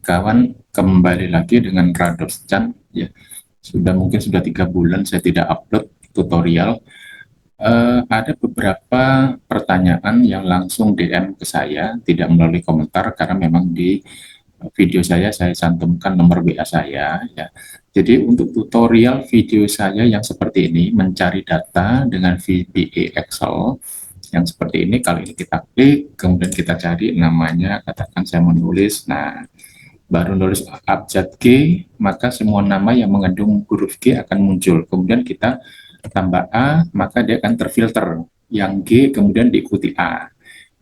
kawan, kembali lagi dengan Rados Chan ya. Mungkin sudah 3 bulan saya tidak upload tutorial. Ada beberapa pertanyaan yang langsung DM ke saya, tidak melalui komentar karena memang di video saya cantumkan nomor WA saya ya. Jadi untuk tutorial video saya yang seperti ini, mencari data dengan VBA Excel yang seperti ini, kali ini kita klik, kemudian kita cari namanya, katakan saya menulis, nah baru nulis abjad G, maka semua nama yang mengandung huruf G akan muncul. Kemudian kita tambah A, maka dia akan terfilter. Yang G kemudian diikuti A.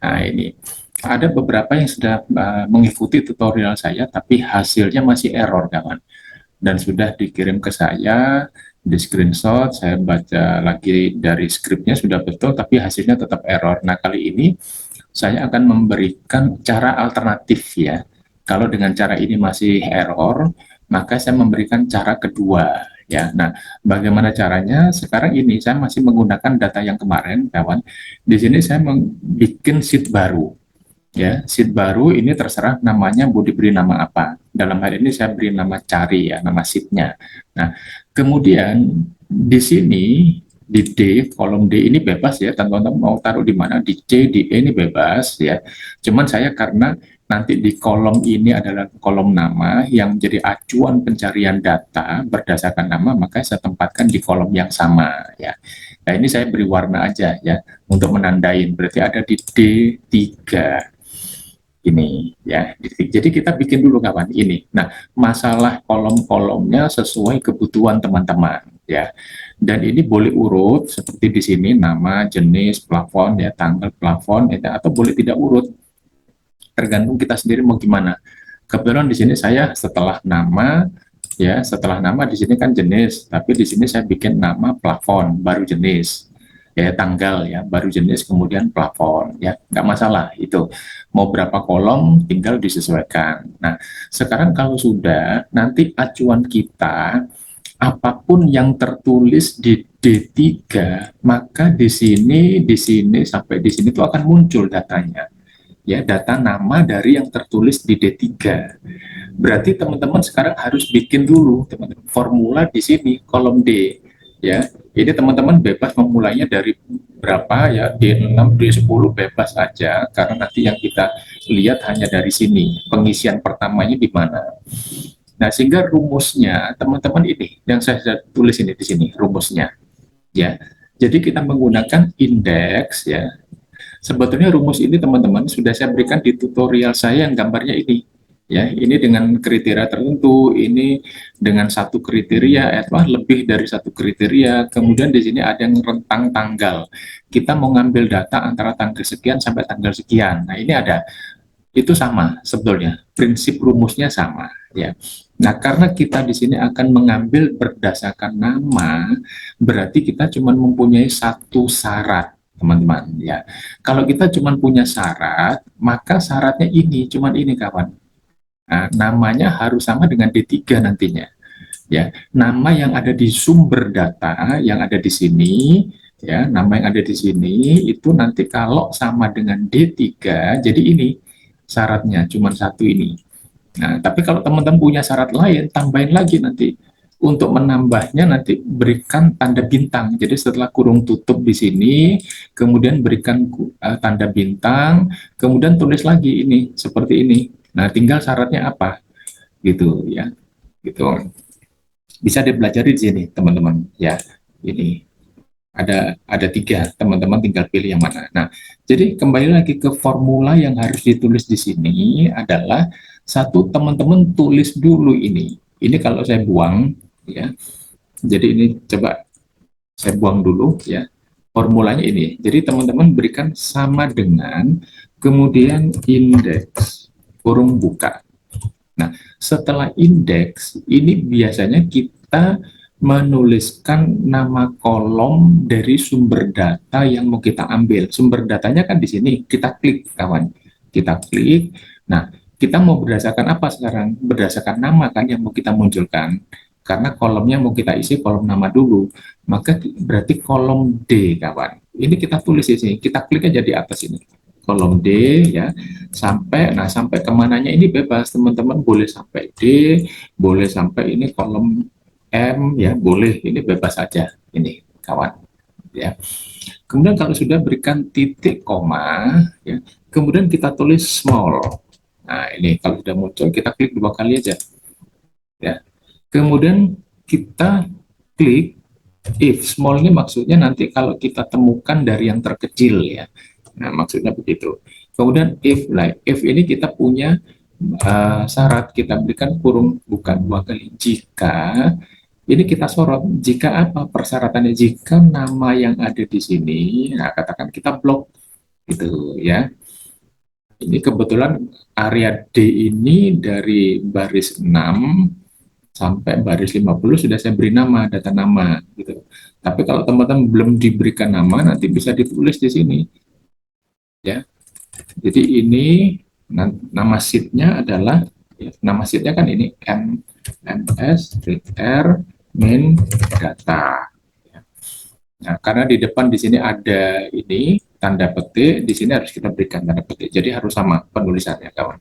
Nah ini, ada beberapa yang sudah mengikuti tutorial saya, tapi hasilnya masih error kawan. Dan sudah dikirim ke saya, di screenshot, saya baca lagi dari skripnya sudah betul, tapi hasilnya tetap error. Nah kali ini saya akan memberikan cara alternatif ya. Kalau dengan cara ini masih error, maka saya memberikan cara kedua ya. Nah, bagaimana caranya? Sekarang ini saya masih menggunakan data yang kemarin, kawan. Di sini saya membuat sheet baru ya. Sheet baru ini terserah namanya mau diberi nama apa. Dalam hal ini saya beri nama cari ya, nama sheetnya. Nah, kemudian di sini di D, kolom D ini bebas ya, teman-teman mau taruh di mana, di C, di E ini bebas ya. Cuman saya karena nanti di kolom ini adalah kolom nama yang menjadi acuan pencarian data berdasarkan nama, maka saya tempatkan di kolom yang sama ya. Nah ini saya beri warna aja ya, untuk menandain, berarti ada di D3 ini ya. Jadi kita bikin dulu kawan ini. Nah, masalah kolom-kolomnya sesuai kebutuhan teman-teman ya. Dan ini boleh urut seperti di sini nama, jenis, plafon ya, tanggal plafon ya, atau boleh tidak urut. Tergantung kita sendiri mau gimana. Kebetulan di sini saya setelah nama ya, setelah nama di sini kan jenis, tapi di sini saya bikin nama plafon baru jenis ya, tanggal ya baru jenis, kemudian plafon ya, nggak masalah itu mau berapa kolom tinggal disesuaikan. Nah sekarang kalau sudah, nanti acuan kita apapun yang tertulis di D3, maka di sini sampai di sini itu akan muncul datanya ya, data nama dari yang tertulis di D3. Berarti teman-teman sekarang harus bikin dulu teman-teman formula di sini kolom D ya. Ini teman-teman bebas memulainya dari berapa ya, D6, D10 bebas aja, karena nanti yang kita lihat hanya dari sini pengisian pertamanya di mana. Nah, sehingga rumusnya teman-teman ini yang saya tulis ini di sini rumusnya ya. Jadi kita menggunakan indeks ya. Sebetulnya rumus ini teman-teman sudah saya berikan di tutorial saya yang gambarnya ini ya. Ini dengan kriteria tertentu, ini dengan satu kriteria atau lebih dari satu kriteria. Kemudian di sini ada yang rentang tanggal, kita mau ngambil data antara tanggal sekian sampai tanggal sekian. Nah ini ada, itu sama sebetulnya, prinsip rumusnya sama ya. Nah karena kita di sini akan mengambil berdasarkan nama, berarti kita cuma mempunyai satu syarat teman-teman ya. Kalau kita cuma punya syarat, maka syaratnya ini cuman ini kawan. Nah, namanya harus sama dengan D3 nantinya ya. Nama yang ada di sumber data yang ada di sini ya, nama yang ada di sini itu nanti kalau sama dengan D3, jadi ini syaratnya cuma satu ini. Nah, tapi kalau teman-teman punya syarat lain, tambahin lagi nanti. Untuk menambahnya nanti berikan tanda bintang. Jadi setelah kurung tutup di sini, kemudian berikan tanda bintang, kemudian tulis lagi ini seperti ini. Nah, tinggal syaratnya apa gitu ya. Gitu. Bisa dipelajari di sini, teman-teman. Ya, ini ada 3, teman-teman tinggal pilih yang mana. Nah, jadi kembali lagi ke formula yang harus ditulis di sini adalah satu, teman-teman tulis dulu ini. Ini kalau saya buang ya. Jadi ini coba saya buang dulu ya. Formulanya ini. Jadi teman-teman berikan sama dengan kemudian indeks kurung buka. Nah, setelah indeks ini biasanya kita menuliskan nama kolom dari sumber data yang mau kita ambil. Sumber datanya kan di sini, kita klik kawan. Kita klik. Nah, kita mau berdasarkan apa sekarang? Berdasarkan nama kan yang mau kita munculkan. Karena kolomnya mau kita isi kolom nama dulu. Maka berarti kolom D kawan. Ini kita tulis di sini, kita klik aja di atas ini. kolom D ya, sampai kemananya ini bebas teman-teman, boleh sampai D, boleh sampai ini kolom M ya, boleh, ini bebas aja ini kawan ya. Kemudian kalau sudah berikan titik koma ya, kemudian kita tulis small. Nah ini kalau sudah muncul kita klik 2 kali aja ya. Kemudian kita klik if. Small ini maksudnya nanti kalau kita temukan dari yang terkecil ya. Nah, maksudnya begitu. Kemudian if, like if ini kita punya syarat, kita berikan kurung buka 2 kali. Jika ini kita sorot, jika apa persyaratannya? Jika nama yang ada di sini, nah katakan kita blok gitu ya. Ini kebetulan area D ini dari baris 6 sampai baris 50 sudah saya beri nama, data nama gitu. Tapi kalau teman-teman belum diberikan nama, nanti bisa ditulis di sini ya. Jadi ini nama sheetnya adalah ya, nama sheetnya kan ini MS R main data. Nah, karena di depan di sini ada ini tanda petik, di sini harus kita berikan tanda petik. Jadi harus sama penulisannya, kawan.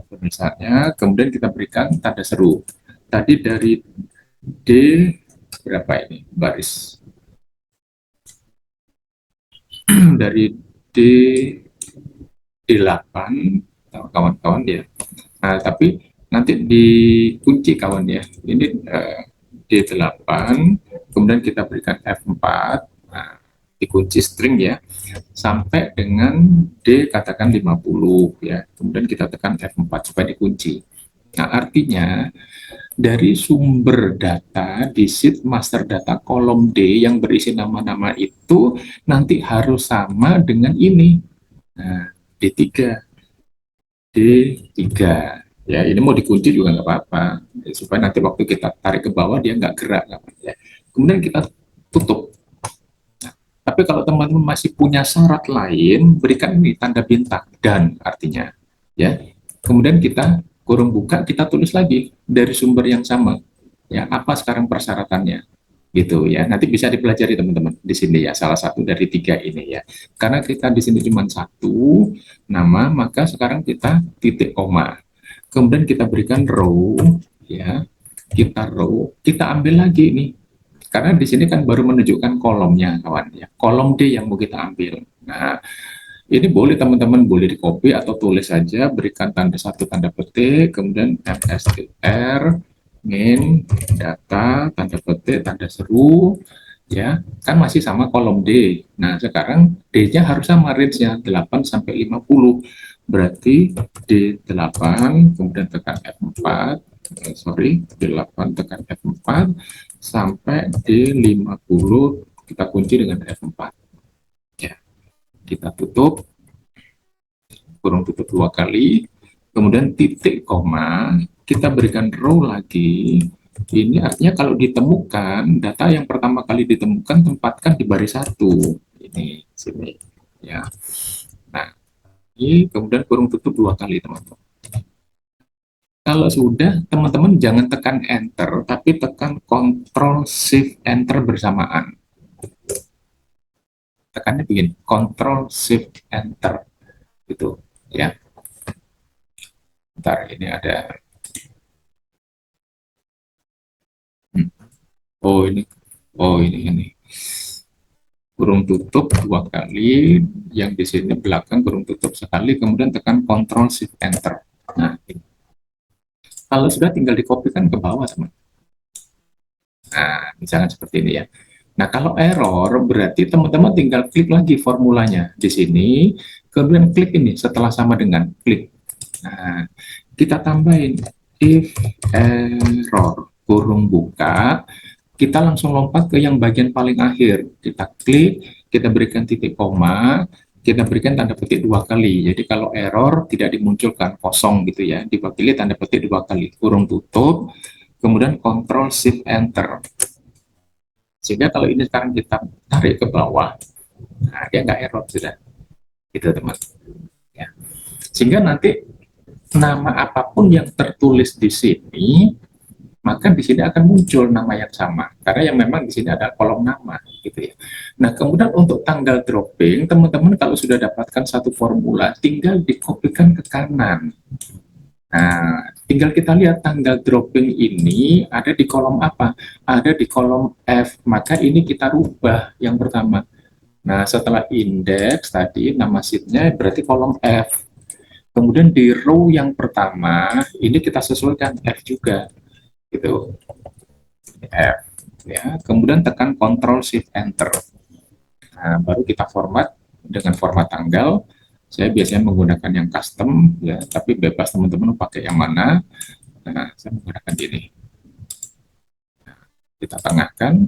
Penulisannya, kemudian kita berikan tanda seru. Tadi dari D berapa ini baris? Dari D8, kawan-kawan ya. Nah, tapi nanti dikunci kawan ya. Ini D8, kemudian kita berikan F4, nah, dikunci string ya, sampai dengan D katakan 50 ya. Kemudian kita tekan F4 supaya dikunci. Nah, artinya dari sumber data di sheet master data kolom D yang berisi nama-nama itu nanti harus sama dengan ini. Nah, D3. D3. Ya, ini mau dikunci juga nggak apa-apa. Ya, supaya nanti waktu kita tarik ke bawah dia nggak gerak. Ya. Kemudian kita tutup. Nah, tapi kalau teman-teman masih punya syarat lain, berikan ini tanda bintang dan artinya. Ya. Kemudian kita kurung buka, kita tulis lagi dari sumber yang sama. Ya, apa sekarang persyaratannya? Gitu ya. Nanti bisa dipelajari teman-teman di sini ya, salah satu dari 3 ini ya. Karena kita di sini cuma 1 nama, maka sekarang kita titik koma. Kemudian kita berikan row ya. Kita ambil lagi nih. Karena di sini kan baru menunjukkan kolomnya kawan ya. Kolom D yang mau kita ambil. Nah, ini boleh teman-teman boleh di copy atau tulis saja, berikan tanda tanda petik, kemudian mstr main data tanda petik tanda seru ya, kan masih sama kolom D. Nah, sekarang D-nya harus sama range-nya 8 sampai 50. Berarti D8 kemudian tekan F4, sorry, D8 tekan F4 sampai D50 kita kunci dengan F4. Ya, kita tutup, kurung tutup 2 kali, kemudian titik koma, kita berikan row lagi. Ini artinya kalau ditemukan, data yang pertama kali ditemukan tempatkan di baris 1. Ini, sini. Ya. Nah, ini kemudian kurung tutup 2 kali, teman-teman. Kalau sudah, teman-teman jangan tekan enter, tapi tekan Ctrl Shift Enter bersamaan. Tekannya begini, Ctrl Shift Enter. Gitu, ya. Ntar ini ada ini kurung tutup 2 kali, yang di sini belakang kurung tutup sekali, kemudian tekan Ctrl Shift Enter. Nah, ini. Kalau sudah tinggal dikopikan ke bawah, teman. Nah, misalnya seperti ini ya. Nah, kalau error berarti teman-teman tinggal klik lagi formulanya di sini, kemudian klik ini setelah sama dengan klik. Nah, kita tambahin if error kurung buka, kita langsung lompat ke yang bagian paling akhir. Kita klik, kita berikan titik koma, kita berikan tanda petik 2 kali. Jadi kalau error tidak dimunculkan kosong gitu ya, dipilih tanda petik 2 kali, kurung tutup, kemudian Ctrl Shift Enter. Sehingga kalau ini sekarang kita tarik ke bawah, nah dia nggak error sudah, gitu teman. Ya. Sehingga nanti nama apapun yang tertulis di sini, maka di sini akan muncul nama yang sama karena yang memang di sini ada kolom nama gitu ya. Nah, kemudian untuk tanggal dropping, teman-teman kalau sudah dapatkan satu formula tinggal dikopikan ke kanan. Nah, tinggal kita lihat tanggal dropping ini ada di kolom apa? Ada di kolom F, maka ini kita rubah yang pertama. Nah, setelah indeks tadi nama sheetnya berarti kolom F. Kemudian di row yang pertama ini kita sesuaikan F juga, gitu. F ya. Kemudian tekan Ctrl Shift Enter. Nah, baru kita format dengan format tanggal. Saya biasanya menggunakan yang custom ya, tapi bebas teman-teman pakai yang mana. Nah, saya menggunakan ini. Kita tengahkan.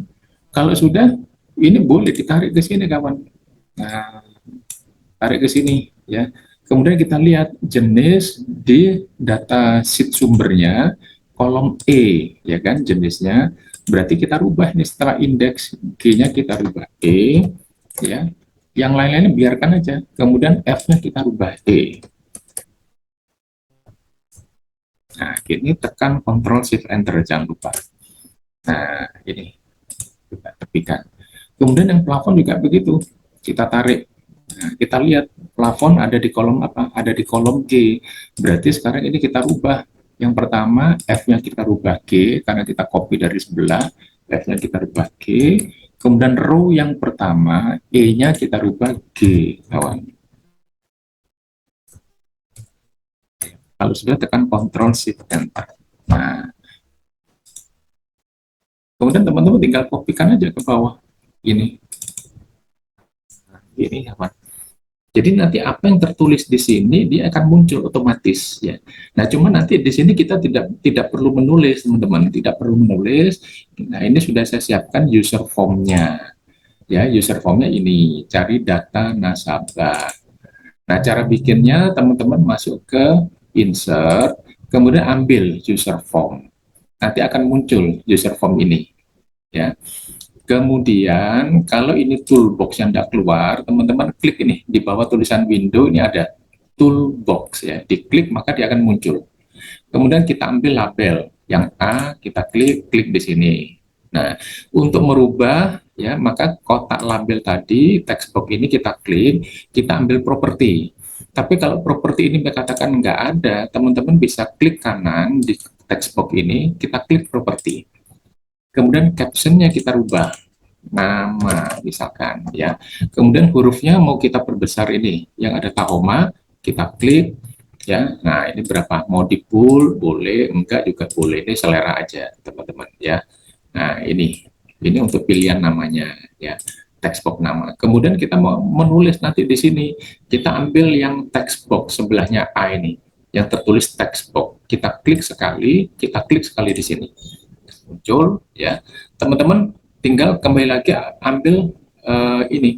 Kalau sudah, ini boleh ditarik ke sini kawan. Nah, tarik ke sini ya. Kemudian kita lihat jenis di data sheet sumbernya kolom E ya kan jenisnya. Berarti kita rubah nih setelah indeks G-nya kita rubah E ya. Yang lain-lainnya biarkan aja. Kemudian F-nya kita rubah E. Nah, ini tekan Ctrl Shift Enter jangan lupa. Nah, ini kita tepikan. Kemudian yang plafon juga begitu. Kita tarik. Nah, kita lihat plafon ada di kolom apa? Ada di kolom G. Berarti sekarang ini kita rubah. Yang pertama F-nya kita rubah G karena kita copy dari sebelah. F-nya kita rubah G. Kemudian row yang pertama E-nya kita rubah G, kawan. Kalau sudah tekan Ctrl Shift Enter. Nah, kemudian teman-teman tinggal kopikan aja ke bawah. Ini kawan. Jadi nanti apa yang tertulis di sini dia akan muncul otomatis ya. Nah, cuma nanti di sini kita tidak perlu menulis, teman-teman, tidak perlu menulis. Nah, ini sudah saya siapkan user formnya. Ya, user formnya ini cari data nasabah. Nah, cara bikinnya teman-teman masuk ke insert, kemudian ambil user form. Nanti akan muncul user form ini. Ya. Kemudian kalau ini toolbox yang tidak keluar, teman-teman klik ini di bawah tulisan window ini ada toolbox ya, diklik maka dia akan muncul. Kemudian kita ambil label yang A, kita klik di sini. Nah, untuk merubah ya maka kotak label tadi text box ini kita klik, kita ambil properti. Tapi kalau properti ini dikatakan nggak ada, teman-teman bisa klik kanan di text box ini, kita klik properti. Kemudian captionnya kita rubah nama misalkan ya. Kemudian hurufnya mau kita perbesar ini yang ada Tahoma, kita klik ya. Nah, ini berapa? Mau di full boleh, enggak juga boleh. Ini selera aja teman-teman ya. Nah, ini untuk pilihan namanya ya. Text box nama. Kemudian kita mau menulis nanti di sini, kita ambil yang text box sebelahnya A ini yang tertulis text box. Kita klik sekali di sini. Muncul ya, teman-teman tinggal kembali lagi ambil ini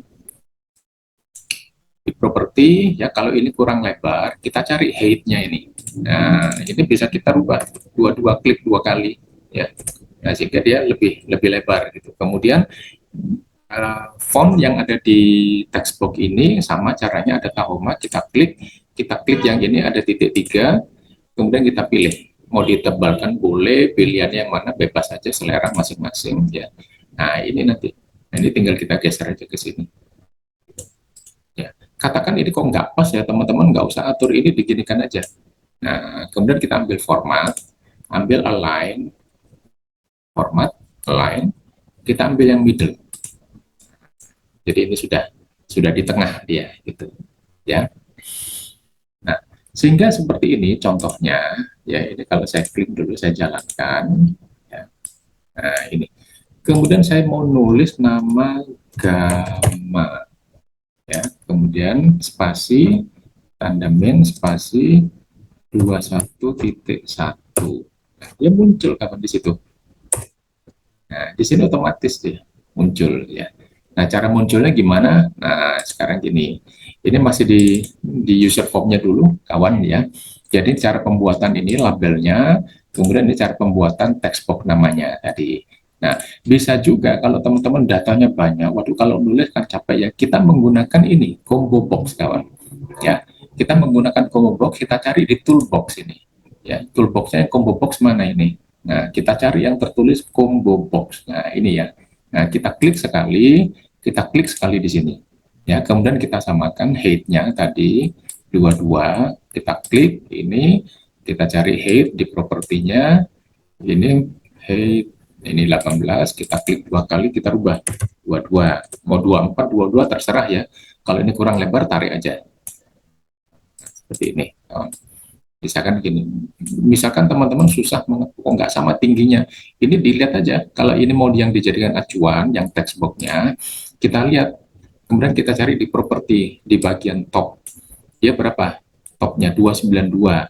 di properti ya. Kalau ini kurang lebar kita cari height-nya ini. Nah, ini bisa kita rubah dua klik 2 kali ya. Nah, sehingga dia lebih lebar gitu. Kemudian font yang ada di text box ini sama caranya, ada Tahoma, kita klik yang ini ada titik 3, kemudian kita pilih mau ditebalkan boleh, pilihannya yang mana bebas saja, selera masing-masing ya. Nah, ini nanti ini tinggal kita geser aja ke sini ya. Katakan ini kok nggak pas ya teman-teman, nggak usah atur ini, diginikan aja. Nah, kemudian kita ambil format, ambil align, format align, kita ambil yang middle. Jadi ini sudah di tengah dia gitu ya. Nah, sehingga seperti ini contohnya ya. Ini kalau saya klik dulu, saya jalankan ya. Nah, ini kemudian saya mau nulis nama Gama ya, kemudian spasi tanda min spasi 21.1. Nah, dia muncul kapan di situ. Nah, di sini otomatis dia muncul ya. Nah, cara munculnya gimana? Nah, sekarang gini, ini masih di user formnya dulu, kawan ya. Jadi cara pembuatan ini labelnya, kemudian ini cara pembuatan text box namanya tadi. Nah, bisa juga kalau teman-teman datanya banyak, waduh kalau nulis kan capek ya, kita menggunakan ini, combo box kawan. Ya, kita menggunakan combo box, kita cari di toolbox ini. Ya, toolboxnya combo box mana ini? Nah, kita cari yang tertulis combo box. Nah, ini ya. Nah, kita klik sekali di sini. Ya, kemudian kita samakan height-nya tadi 22, kita klik ini, kita cari height di propertinya, ini height ini 18, kita klik 2 kali, kita rubah 22, mau 24, 22 terserah ya. Kalau ini kurang lebar tarik aja. Seperti ini. Misalkan gini, misalkan teman-teman susah kok nggak sama tingginya, ini dilihat aja, kalau ini mau yang dijadikan acuan, yang text box-nya, kita lihat, kemudian kita cari di properti, di bagian top, dia berapa? Topnya 292,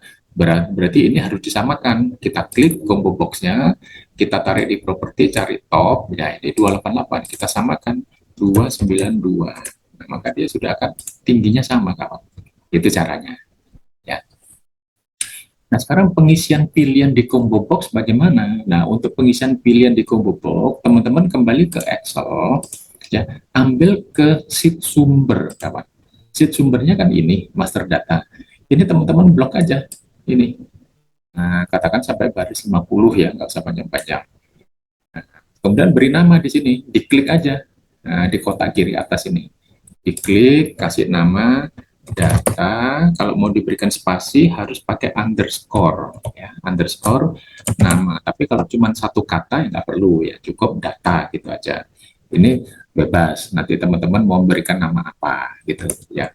berarti ini harus disamakan, kita klik combo box-nya, kita tarik di properti, cari top, ya ini 288, kita samakan 292, nah, maka dia sudah akan tingginya sama kawan, itu caranya. Ya. Nah, sekarang pengisian pilihan di combo box bagaimana? Nah, untuk pengisian pilihan di combo box, teman-teman kembali ke Excel, ya, ambil ke sheet sumber, kawan. Sheet sumbernya kan ini, master data. Ini teman-teman blok aja, ini. Nah, katakan sampai baris 50 ya, nggak usah panjang-panjang. Nah, kemudian beri nama di sini, diklik aja. Nah, di kotak kiri atas ini. Diklik, kasih nama, data, kalau mau diberikan spasi harus pakai underscore ya, underscore nama, tapi kalau cuma satu kata ya nggak perlu ya, cukup data gitu aja. Ini bebas, nanti teman-teman mau memberikan nama apa gitu ya.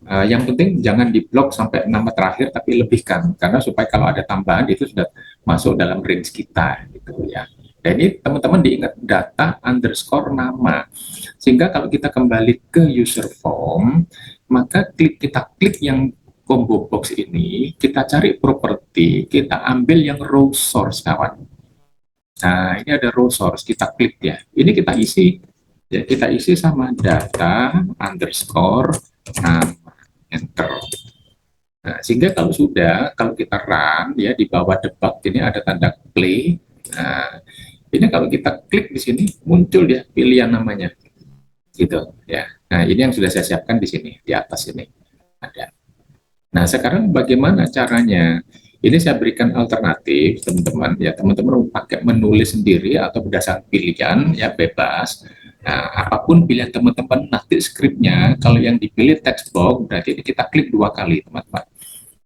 Yang penting jangan diblok sampai nama terakhir, tapi lebihkan, karena supaya kalau ada tambahan itu sudah masuk dalam range kita gitu ya. Dan ini teman-teman diingat data underscore nama, sehingga kalau kita kembali ke user form, maka kita klik yang combo box ini, kita cari properti, kita ambil yang row source kawan. Nah, ini ada row source, kita klik ya. Ini kita isi, ya kita isi sama data underscore nama, enter. Nah, sehingga kalau kita run ya di bawah debug ini ada tanda play. Nah, ini kalau kita klik di sini muncul ya pilihan namanya, gitu ya. Nah, ini yang sudah saya siapkan di sini di atas ini ada. Nah, sekarang bagaimana caranya? Ini saya berikan alternatif teman-teman ya, teman-teman pakai menulis sendiri atau berdasarkan pilihan ya bebas. Nah, apapun pilihan teman-teman nanti skripnya, kalau yang dipilih text box berarti kita klik 2 kali teman-teman.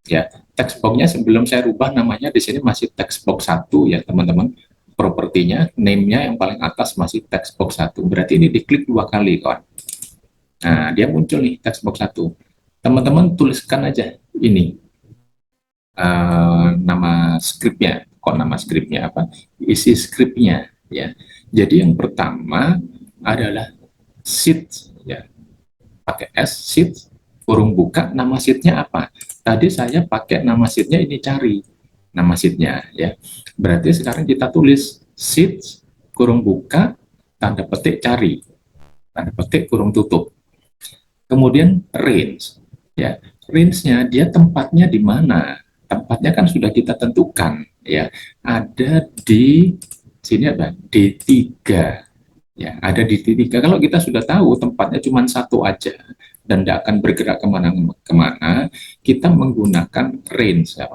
Ya, text box-nya sebelum saya rubah namanya di sini masih text box 1 ya teman-teman. Propertinya, name-nya yang paling atas masih text box 1. Berarti ini diklik 2 kali kawan. Nah, dia muncul nih text box 1. Teman-teman tuliskan aja ini nama skripnya, kok nama skripnya apa, isi skripnya ya. Jadi yang pertama adalah sheet ya, pakai S, sheet kurung buka, nama sheetnya apa, tadi saya pakai nama sheetnya ini, cari nama sheetnya ya, berarti sekarang kita tulis sheet kurung buka tanda petik cari, tanda petik kurung tutup, kemudian range ya, range-nya dia tempatnya di mana, tempatnya kan sudah kita tentukan ya, ada di sini ada D3 ya, ada di D3. Kalau kita sudah tahu tempatnya cuma satu aja dan tidak akan bergerak kemana-kemana, kita menggunakan range ya,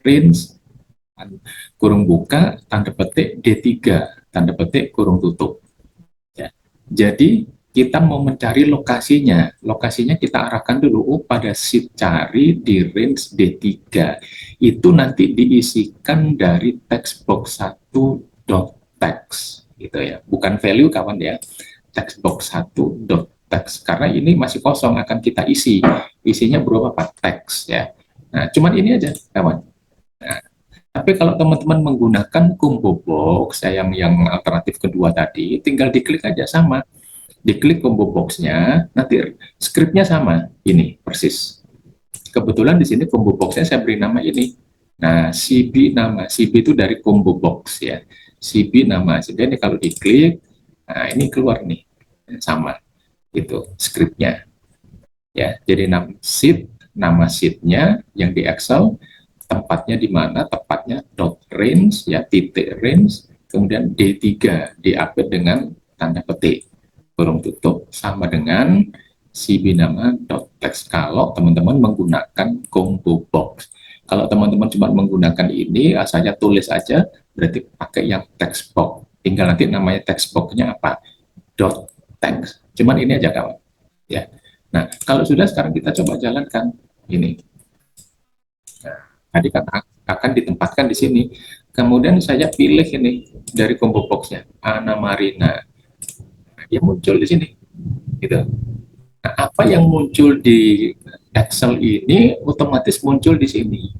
range kurung buka tanda petik D3 tanda petik kurung tutup ya. Jadi kita mau mencari lokasinya kita arahkan dulu, pada sheet cari di range D3, itu nanti diisikan dari text box 1.text gitu ya, bukan value kawan ya, text box 1.text, karena ini masih kosong, akan kita isinya berapa Pak, text ya. Nah, cuman ini aja kawan. Nah, tapi kalau teman-teman menggunakan combo box yang alternatif kedua tadi, tinggal diklik aja sama, diklik combo box-nya, nanti skripnya sama, ini persis. Kebetulan di sini combo box-nya saya beri nama ini. Nah, CB nama, CB itu dari combo box ya. CB nama, jadi ini kalau diklik, nah ini keluar nih, sama, itu skripnya. Ya, jadi nama sheet-nya yang di Excel, tempatnya di mana, tepatnya dot range ya, titik range, kemudian D3 diupdate dengan tanda petik kurung tutup sama dengan cb nama.text kalau teman-teman menggunakan combo box. Kalau teman-teman cuma menggunakan ini, asalnya tulis aja, berarti pakai yang text box. Tinggal nanti namanya text box-nya apa? Dot text. Cuman ini aja kawan. Ya. Nah, kalau sudah sekarang kita coba jalankan ini. Nah, tadi kan akan ditempatkan di sini. Kemudian saya pilih ini dari combo box-nya, Ana Marina. Nah, dia muncul di sini. Gitu. Nah, apa yang muncul di Excel ini otomatis muncul di sini.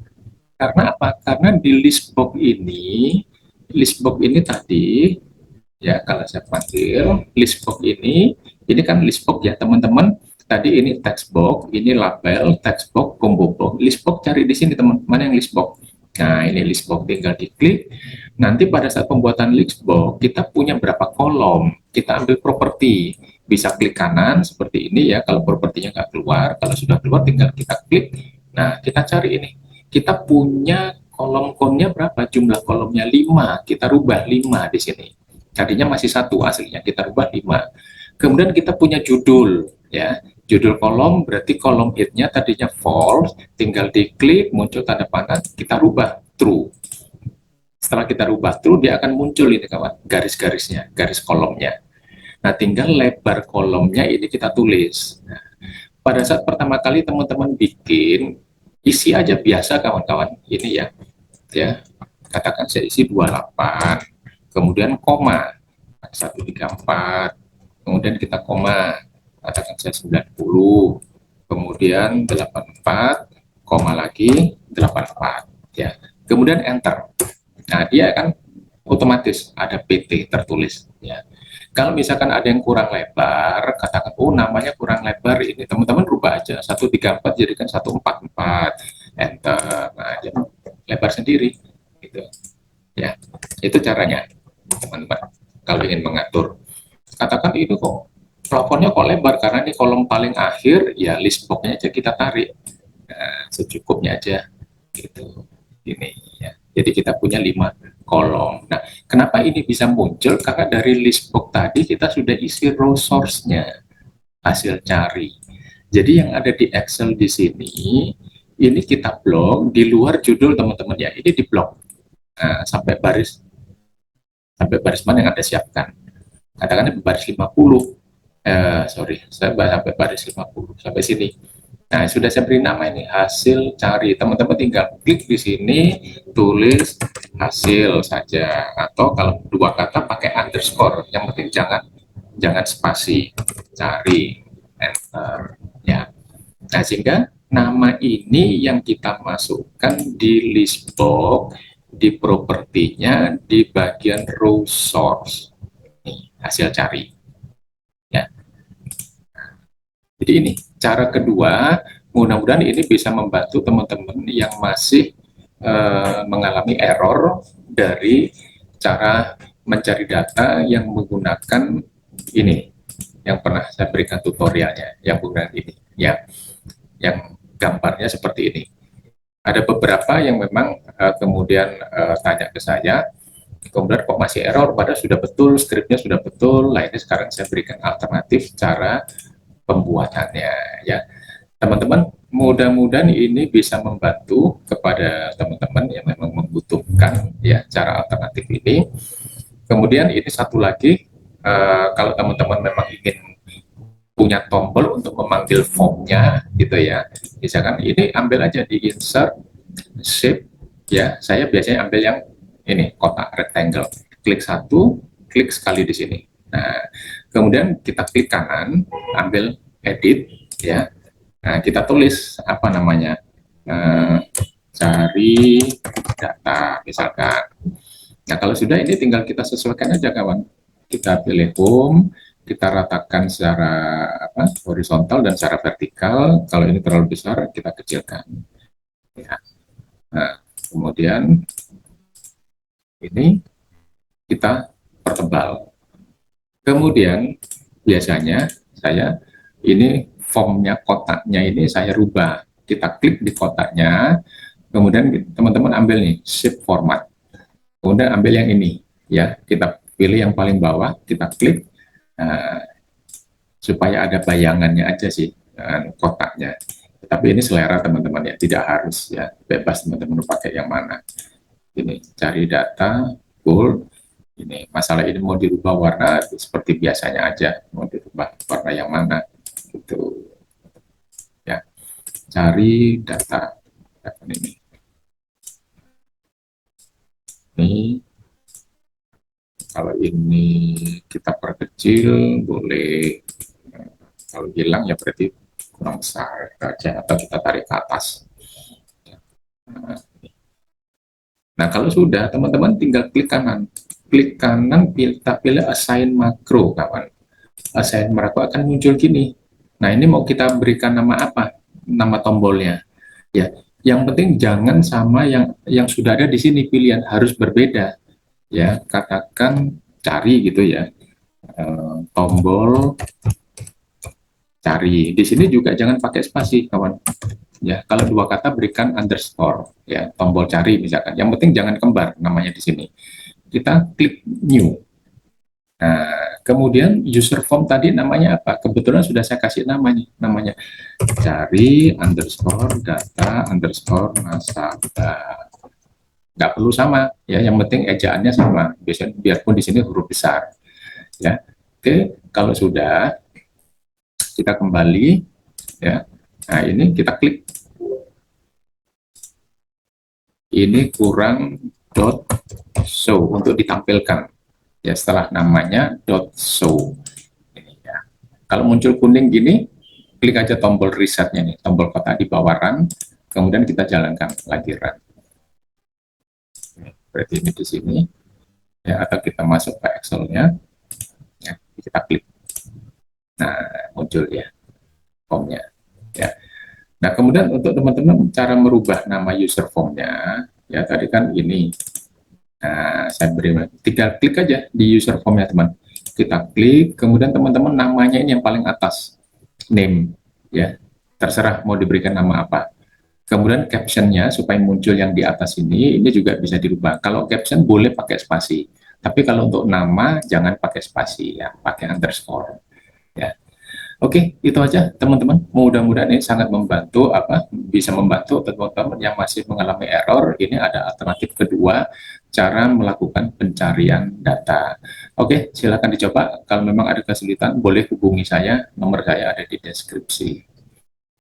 Karena apa? Karena di list box ini tadi, ya kalau saya panggil list box ini kan list box ya teman-teman. Tadi ini text box, ini label, text box, combo box. List box cari di sini teman, mana yang list box? Nah ini list box, tinggal diklik. Nanti pada saat pembuatan list box, kita punya berapa kolom. Kita ambil properti, bisa klik kanan seperti ini ya, kalau propertinya nggak keluar. Kalau sudah keluar tinggal kita klik. Nah kita cari ini, kita punya kolom-kolomnya berapa? Jumlah kolomnya 5, kita rubah 5 di sini. Tadinya masih satu aslinya, kita rubah 5. Kemudian kita punya judul, ya. Judul kolom berarti kolom headnya tadinya false, tinggal diklik, muncul tanda panah, kita rubah true. Setelah kita rubah true, dia akan muncul ini kawan, garis-garisnya, garis kolomnya. Nah, tinggal lebar kolomnya ini kita tulis. Nah, pada saat pertama kali teman-teman bikin, isi aja biasa kawan-kawan. Ini ya, katakan saya isi 28, kemudian koma 134, kemudian kita koma, katakan saya 90, kemudian 84, koma lagi 84, ya. Kemudian enter. Nah, dia kan otomatis ada PT tertulis, ya. Kalau misalkan ada yang kurang lebar, katakan, oh namanya kurang lebar, ini teman-teman rubah aja, 134 jadikan 144, enter. Nah, dia lebar sendiri, gitu. Ya, itu caranya, teman-teman. Kalau ingin mengatur, katakan itu kok plafonnya kok lebar karena ini kolom paling akhir, ya list box-nya aja kita tarik. Nah, secukupnya aja gitu. Ini ya. Jadi kita punya 5 kolom. Nah, kenapa ini bisa muncul? Karena dari list box tadi kita sudah isi row source-nya, hasil cari. Jadi yang ada di Excel di sini, ini kita blok di luar judul teman-teman ya. Ini di blok. Nah, sampai baris mana yang Anda siapkan. Katakanlah baris 50. Sorry, saya sampai baris 50 sampai sini. Nah, sudah saya beri nama ini hasil cari. Teman-teman tinggal klik di sini, tulis hasil saja. Atau kalau dua kata pakai underscore. Yang penting jangan spasi. Cari, enter. Ya. Nah, sehingga nama ini yang kita masukkan di list box, di propertinya, di bagian row source. Nih, hasil cari. Ya. Jadi ini cara kedua, mudah-mudahan ini bisa membantu teman-teman yang masih mengalami error dari cara mencari data yang menggunakan ini, yang pernah saya berikan tutorialnya, yang menggunakan ini, ya, yang gambarnya seperti ini. Ada beberapa yang memang kemudian tanya ke saya, kemudian kok masih error, padahal sudah betul, skripnya sudah betul. Nah ini sekarang saya berikan alternatif cara pembuatannya, ya teman-teman. Mudah-mudahan ini bisa membantu kepada teman-teman yang memang membutuhkan ya cara alternatif ini. Kemudian ini satu lagi, kalau teman-teman memang ingin punya tombol untuk memanggil formnya gitu ya, misalkan ini ambil aja di insert shape, ya saya biasanya ambil yang ini kotak rectangle, klik satu, klik sekali di sini. Nah kemudian kita klik kanan, ambil edit, ya. Nah, kita tulis apa namanya, cari data misalkan. Nah kalau sudah ini tinggal kita sesuaikan aja kawan. Kita pilih home, kita ratakan secara horizontal dan secara vertikal. Kalau ini terlalu besar kita kecilkan. Ya. Nah kemudian ini kita pertebal. Kemudian biasanya saya ini formnya, kotaknya ini saya rubah. Kita klik di kotaknya, kemudian teman-teman ambil nih shape format, kemudian ambil yang ini ya, kita pilih yang paling bawah, kita klik, supaya ada bayangannya aja sih kotaknya. Tapi ini selera teman-teman ya, tidak harus ya, bebas teman-teman pakai yang mana. Ini cari data, bold. Ini masalah ini mau dirubah warna seperti biasanya aja, mau dirubah warna yang mana gitu ya. Cari data ini kalau ini kita perkecil boleh, kalau hilang ya berarti kurang besar aja, atau kita tarik ke atas. Nah, kalau sudah, teman-teman tinggal klik kanan, kita pilih assign makro, kawan. Assign makro akan muncul gini. Nah, ini mau kita berikan nama apa? Nama tombolnya. Ya, yang penting jangan sama yang sudah ada di sini, pilihan harus berbeda. Ya, katakan cari gitu ya. Tombol cari. Di sini juga jangan pakai spasi, kawan. Ya, kalau dua kata berikan underscore, ya, tombol cari misalkan. Yang penting jangan kembar namanya di sini. Kita klik new. Nah, kemudian user form tadi namanya apa? Kebetulan sudah saya kasih namanya cari underscore data underscore nasabah. Nggak perlu sama, ya. Yang penting ejaannya sama. Biasanya biarpun di sini huruf besar, ya. Oke, kalau sudah kita kembali, ya. Nah, ini kita klik. Ini kurang dot show untuk ditampilkan. Ya, setelah namanya dot show. Ini ya. Kalau muncul kuning gini, klik aja tombol resetnya nih, tombol kotak di bawah run, kemudian kita jalankan lagi run. Berarti ini di sini, ya, atau kita masuk ke Excel-nya, ya, kita klik. Nah, muncul ya formnya. Ya. Nah, kemudian untuk teman-teman cara merubah nama user formnya, ya tadi kan ini. Nah, saya beri tinggal klik aja di user formnya teman. Kita klik, kemudian teman-teman namanya ini yang paling atas, name, ya terserah mau diberikan nama apa. Kemudian captionnya supaya muncul yang di atas ini juga bisa dirubah. Kalau caption boleh pakai spasi, tapi kalau untuk nama jangan pakai spasi ya, pakai underscore. Ya. Oke, itu aja teman-teman. Mudah-mudahan ini sangat membantu, bisa membantu teman-teman yang masih mengalami error. Ini ada alternatif kedua, cara melakukan pencarian data. Oke, silakan dicoba. Kalau memang ada kesulitan, boleh hubungi saya. Nomor saya ada di deskripsi.